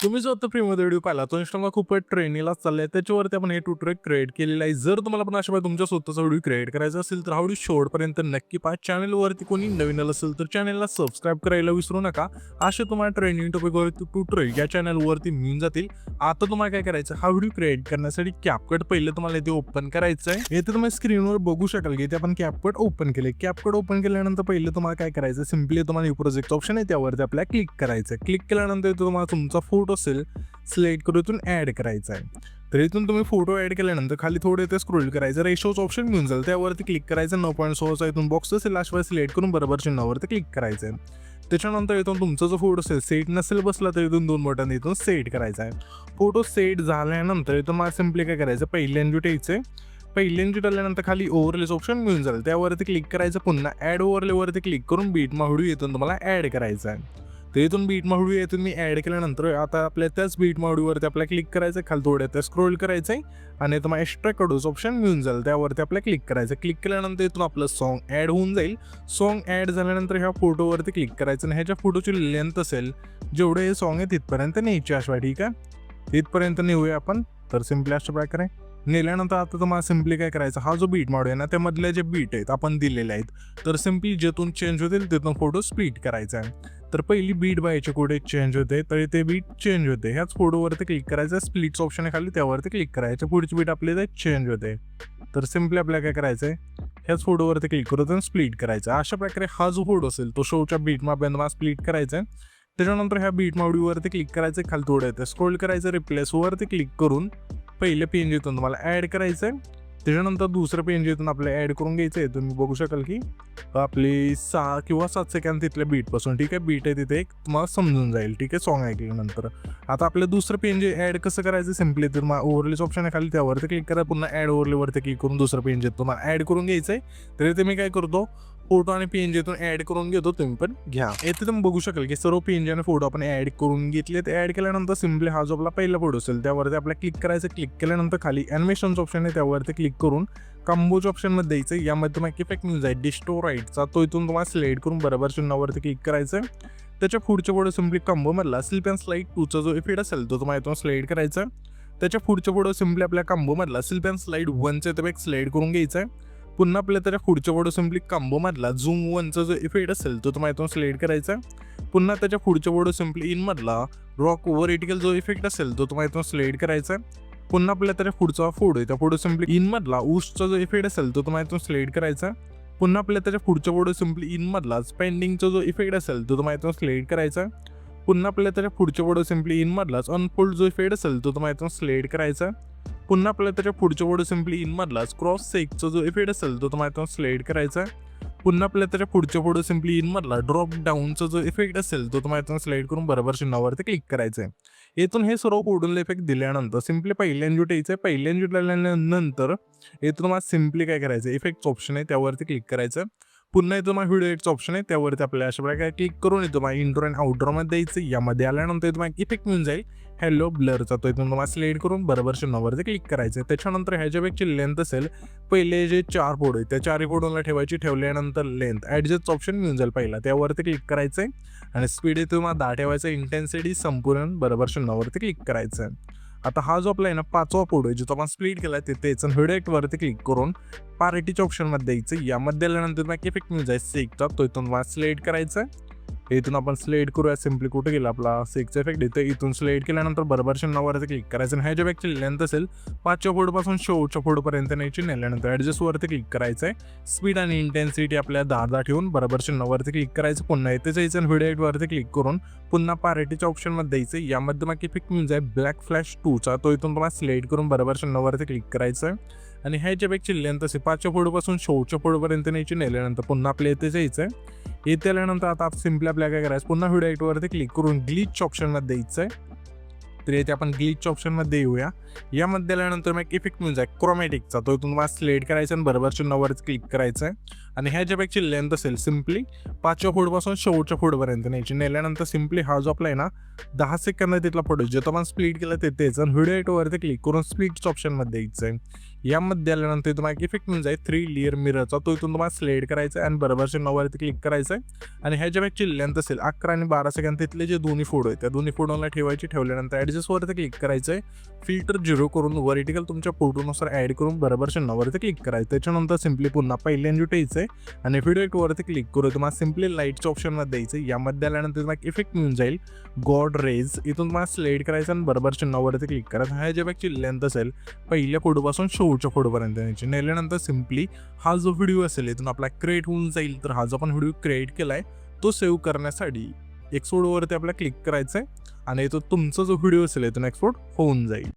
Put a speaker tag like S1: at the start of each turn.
S1: तुम्ही जो आता फ्रीमध्ये व्हिडिओ पाहिला तो इंस्टाग्रामला खूप ट्रेंडिंगला चाललाय. त्याच्यावरती आपण हे ट्युटोरियल क्रिएट केलेलं आहे. जर तुम्हाला पण अशा तुमच्या स्वतःचा व्हिडिओ क्रिएट करायचा असेल तर हा व्हिडिओ शेवटपर्यंत नक्की पहा. चॅनलवरती कोणी नवीन आलं असेल तर चॅनलला सबस्क्राईब करायला विसरू नका. असे तुम्हाला ट्रेंडिंग टॉपिकवरती ट्युटोरियल या चॅनलवरती मिळून जातील. आता तुम्हाला काय करायचं, हा व्हिडिओ क्रिएट करण्यासाठी कॅपकट पहिलं तुम्हाला इथे ओपन करायचं आहे. इथे तुम्ही स्क्रीनवर बघू शकाल की इथे आपण कॅपकट ओपन केले. कॅपकट ओपन केल्यानंतर पहिलं तुम्हाला काय करायचं, सिम्पली तुम्हाला न्यू प्रोजेक्ट ऑप्शन आहे त्यावरती आपल्याला क्लिक करायचं. क्लिक केल्यानंतर तुम्हाला तुमचा फोटो असेल सिलेक्ट करून इथून ऍड करायचा आहे. तर इथून तुम्ही फोटो ऍड केल्यानंतर खाली थोडे इथे स्क्रोल करायचं, रेशोचं ऑप्शन मिळून जाईल त्यावरती क्लिक करायचं. 9.6चा इथून बॉक्स असेल लास्टवर सिलेक्ट करून बरोबर चिन्हावरती क्लिक करायचं आहे. त्याच्यानंतर इथून तुमचा जो फोटो असेल सेट नसेल बसला तर इथून 2 बटन इथून सेट करायचा आहे. फोटो सेट झाल्यानंतर इथून मला सिम्पली काय करायचं, पहिल्यांदा ठेवायचं. पहिल्यांदा टाळल्यानंतर खाली ओव्हरलेच ऑप्शन मिळून जाईल त्यावरती क्लिक करायचं. पुन्हा ऍड ओव्हरलेवरती क्लिक करून बीट व्हिडिओ इथून तुम्हाला ऍड करायचा आहे. तर इथून बीट व्हिडिओ इथून मी ऍड केल्यानंतर आता आपल्या त्याच बीट व्हिडिओवरती आपल्याला क्लिक करायचं, खाली थोडं त्या स्क्रोल करायचं आहे आणि तुम्हाला एक्स्ट्रा कडूस ऑप्शन मिळून जाईल त्यावरती आपल्याला क्लिक करायचं. क्लिक केल्यानंतर इथून आपलं सॉन्ग ऍड होऊन जाईल. सॉन्ग ऍड झाल्यानंतर ह्या फोटोवरती क्लिक करायचं आणि ह्याच्या फोटोची लेंथ असेल जेवढे हे सॉन्ग आहे तिथपर्यंत न्यायची अशा, ठीक आहे. तिथपर्यंत नेऊया आपण. तर सिम्पली अशा प्रकारे नेल्यानंतर आता तुम्हाला सिम्पली काय करायचं, हा जो बीट मॉड आहे ना त्यामधले जे बीट आहेत आपण दिलेले आहेत तर सिम्पली जेथून चेंज होतील तिथून फोटो स्प्लिट करायचा आहे. तर पहिली बीट बायचे कुठे चेंज होते तर ते बीट चेंज होते ह्याच फोटोवरती क्लिक करायचं. स्प्लिट्स ऑप्शन आहे खाली त्यावरती क्लिक करायचं. पुढची बीट आपली ते चेंज होते. तर सिम्पली आपल्याला काय करायचं आहे, ह्याच फोटोवरती क्लिक करून स्प्लिट करायचं. अशा प्रकारे हा जो फोटो असेल तो शोच्या बीट मला स्प्लिट करायचा आहे. त्याच्यानंतर ह्या बीट मॉड्यूवरती क्लिक करायचं, खाली थोडं येतं स्क्रोल करायचं, रिप्लेसवरती क्लिक करून पहिलं पेन इथून तुम्हाला ऍड करायचं आहे. त्याच्यानंतर दुसरं पेन इथून आपल्याला ऍड करून घ्यायचं आहे. तुम्ही बघू शकाल की आपली 6 किंवा 7 सेकंद तिथल्या बीटपासून, ठीक आहे. बीट आहे तिथे एक तुम्हाला समजून जाईल, ठीक आहे, सॉन्ग ऐकल्यानंतर. आता आपलं दुसरं पेन जे ऍड कसं करायचं, सिम्पली तुम्हाला ओव्हरलेच ऑप्शन आहे खाली त्यावरती क्लिक करा. पुन्हा ऍड ओव्हरलेवरती क्लिक करून दुसरं पेन जे तुम्हाला ऍड करून घ्यायचं आहे. तर इथे मी काय करतो, फोटो आणि पीएनजी ऍड करून घेतो, तुम्ही पण घ्या. इथे तुम्ही बघू शकाल की सर्व पीएनजी आणि फोटो आपण ऍड करून घेतले. ते ऍड केल्यानंतर सिम्पली हा जो आपला पहिला फोटो असेल त्यावरती आपल्याला क्लिक करायचं. क्लिक केल्यानंतर खाली ॲनिमेशनचं ऑप्शन आहे त्यावरती क्लिक करून कंबोच्या ऑप्शनमध्ये द्यायचं. यामध्ये तुम्हाला इफेक्ट मिळून जाईल डिस्टोराइटचा, तो इथून तुम्हाला सिलेक्ट करून बरोबर चिन्हावरती क्लिक करायचं. त्याच्या पुढच्या फोटो सिम्पली कंबोमधला स्लिप अँड स्लाइड 2चा जो इफेक्ट असेल तो तुम्हाला इथून सिलेक्ट करायचा. त्याच्या पुढच्या फोटो सिम्पली आपल्या कंबोमधला स्लिप अँड स्लाइड 1चा इफेक्ट सिलेक्ट करून घ्यायचा आहे. पुन्हा आपल्या त्याच्या पुढच्या फोटो सिम्पली कंबोमधला झूम 1चा जो इफेक्ट असेल तो तुम्हाला इथून सिलेक्ट करायचा. पुन्हा त्याच्या पुढच्या फोटो सिम्पली इनमधला रॉक व्हर्टिकल जो इफेक्ट असेल तो तुम्हाला इथून सिलेक्ट करायचा. पुन्हा आपल्या त्याच्या पुढचा फोटो आहे त्या फोटो सिम्पली इनमधला ऊसचा जो इफेक्ट असेल तो तुम्हाला इथून सिलेक्ट करायचा. पुन्हा आपल्या त्याच्या पुढच्या फोटो सिम्पली इनमधला स्पेंडिंगचा जो इफेक्ट असेल तो तुम्हाला इथून सिलेक्ट करायचा. पुन्हा आपल्या त्याच्या पुढच्या फोटो सिम्पली इनमधलाच अनफोल्ड जो इफेक्ट असेल तो तुम्हाला इथून सिलेक्ट करायचा. पुन्हा आपल्याला त्याच्या पुढच्या फोटो सिम्पली इनमधलाच क्रॉस सेकचा जो इफेक्ट असेल तो तुम्हाला इथून सिलेक्ट करायचा. पुन्हा आपल्याला त्याच्या पुढच्या फोटो सिम्पली इनमधला ड्रॉप डाऊनचा जो इफेक्ट असेल तो तुम्हाला इथून सिलेक्ट करून बरोबर चिन्हावरती क्लिक करायचं आहे. इथून हे सर्व फोटोला इफेक्ट दिल्यानंतर सिम्पली पहिल्यांदा टाकायचं आहे. पहिल्यांदा टाकल्यानंतर इथून तुम्हाला सिम्पली काय करायचं, इफेक्ट ऑप्शन आहे त्यावरती क्लिक करायचं. पुन्हा इथं तुम्हाला व्हिडिओ एडिटचं ऑप्शन आहे त्यावरती आपल्याला अशा प्रकारे क्लिक करून येतो तुम्हाला इंट्रो अँड आउटरोमध्ये द्यायचं. यामध्ये आल्यानंतर तुम्हाला इफेक्ट मिळून जाईल हॅलो ब्लरचा, तो इथून तुम्हाला सिलेक्ट करून बरोबर चिन्हावरती क्लिक करायचं. त्याच्यानंतर ह्याच्यापेक्षा लेंथ असेल पहिले जे 4 फोटो आहेत त्या 4 फोटोला ठेवायची. ठेवल्यानंतर लेंथ ॲडजस्ट ऑप्शन मिळून जाईल पहिला त्यावरती क्लिक करायचं आहे आणि स्पीड इथे तुम्हाला 10 ठेवायचं. इंटेन्सिटी संपूर्ण बरोबर चिन्हावरती क्लिक करायचं आहे. आता हा जो आपला आहे ना 5वा फोटो आहे जो आपण स्प्लिट केला आहे त्याचं व्हिडिओ वरती क्लिक करून पार्टीच्या ऑप्शनमध्ये द्यायचं. यामध्ये आल्यानंतर तुम्हाला इफेक्ट मिळून जाईल सेकचा, तो इथून तुम्हाला सिलेक्ट करायचा. इथून आपण सिलेक्ट करूया. सिम्पली कुठे गेला आपला सेकचा इफेक्ट इथे, इथून सिलेक्ट केल्यानंतर बरोबर चिन्हावरती क्लिक करायचं. आणि ह्याच्यापेक्षा लेंथ असेल 5च्या फोटोपासून शेवटच्या फोटोपर्यंत न्यायची. नेल्यानंतर ॲडजस्टवरती क्लिक करायचं आहे. स्पीड आणि इंटेन्सिटी आपल्याला 10 ठेवून बरोबर चिन्हावरती क्लिक करायचं. पुन्हा इथे जायचं आणि व्हिडिओ एडिटवरती क्लिक करून पुन्हा पार्टीच्या ऑप्शनमध्ये द्यायचं. यामध्ये मग इफेक्ट मिळून जाईल ब्लॅक फ्लॅश 2चा, तो इथून तुम्हाला सिलेक्ट करून बरोबर चिन्हावरती क्लिक करायचं आहे. आणि ह्याच्यापेक्षा लेंथ असेल 5च्या फोटोपासून शेवटच्या फोटोपर्यंत न्यायची. नेल्यानंतर पुन्हा आपल्या इथे जायचं आहे. इथे आल्यानंतर आता सिम्पली आपल्याला काय करायचं, पुन्हा व्हिडिओ एडिटवरती क्लिक करून ग्लिच ऑप्शनमध्ये द्यायचं आहे. तर इथे आपण ग्लिच ऑप्शनमध्ये येऊया. यामध्ये आल्यानंतर मग इफेक्ट मिळून जाईल क्रोमॅटिकचा, तो इथून तुम्हाला सिलेक्ट करायचा आणि बरोबर चिन्हावरती क्लिक करायचं आहे. आणि ह्याच्या बॅगची लेंथ असेल सिम्पली 5व्या फूटपासून शेवटच्या फूटपर्यंत न्यायची. नेल्यानंतर सिम्पली हा जो आपला आहे ना 10 सेकंद तिथला फोटो जो आपण स्प्लिट केला तेच आणि व्हिडिओ एडिटवरती क्लिक करून स्प्लिट्स ऑप्शनमध्ये यायचं आहे. यामध्ये आल्यानंतर तुम्हाला इफेक्ट मिळून जाईल 3 लेअर मिररचा, तो इथून तुम्हाला सिलेक्ट करायचा आहे आणि बरोबरच्या 9 वरती क्लिक करायचं आहे. आणि ह्याच्या बॅगची लेंथ असेल 11 आणि 12 सेकंद तिथले जे दोन्ही फोटो आहेत त्या दोन्ही फोटोला ठेवल्यानंतर ॲडजस्टवरती क्लिक करायचं आहे. फिल्टर 0 करून व्हर्टिकल तुमच्या फोटोनुसार ॲड करून बरोबरच्या 9 वरती क्लिक करायचं. त्याच्यानंतर सिम्पली पुन्हा पहिल्यांदा यायचं आहे आणि व्हिडिओ एडिटवरती क्लिक करून तुम्हाला सिम्पली लाईटच्या ऑप्शनमध्ये द्यायचं. यामध्ये आल्यानंतर तुम्हाला इफेक्ट मिळून जाईल गॉड रेज, इथून तुम्हाला सिलेक्ट करायचं आणि बरोबरच्या 9 वरती क्लिक करायचं. ह्याच्या बॅगची लेंथ असेल पहिल्या फोटोपासून शेवटच्या फोटोपर्यंत न्यायची. नेल्यानंतर सिम्पली हा जो व्हिडिओ असेल इथून आपला क्रिएट होऊन जाईल. तर हा जो आपण व्हिडिओ क्रिएट केलाय तो सेव्ह करण्यासाठी एक्सपोर्टवरती आपल्याला क्लिक करायचं आहे आणि तो तुमचा जो व्हिडिओ असेल इथून एक्सपोर्ट होऊन जाईल.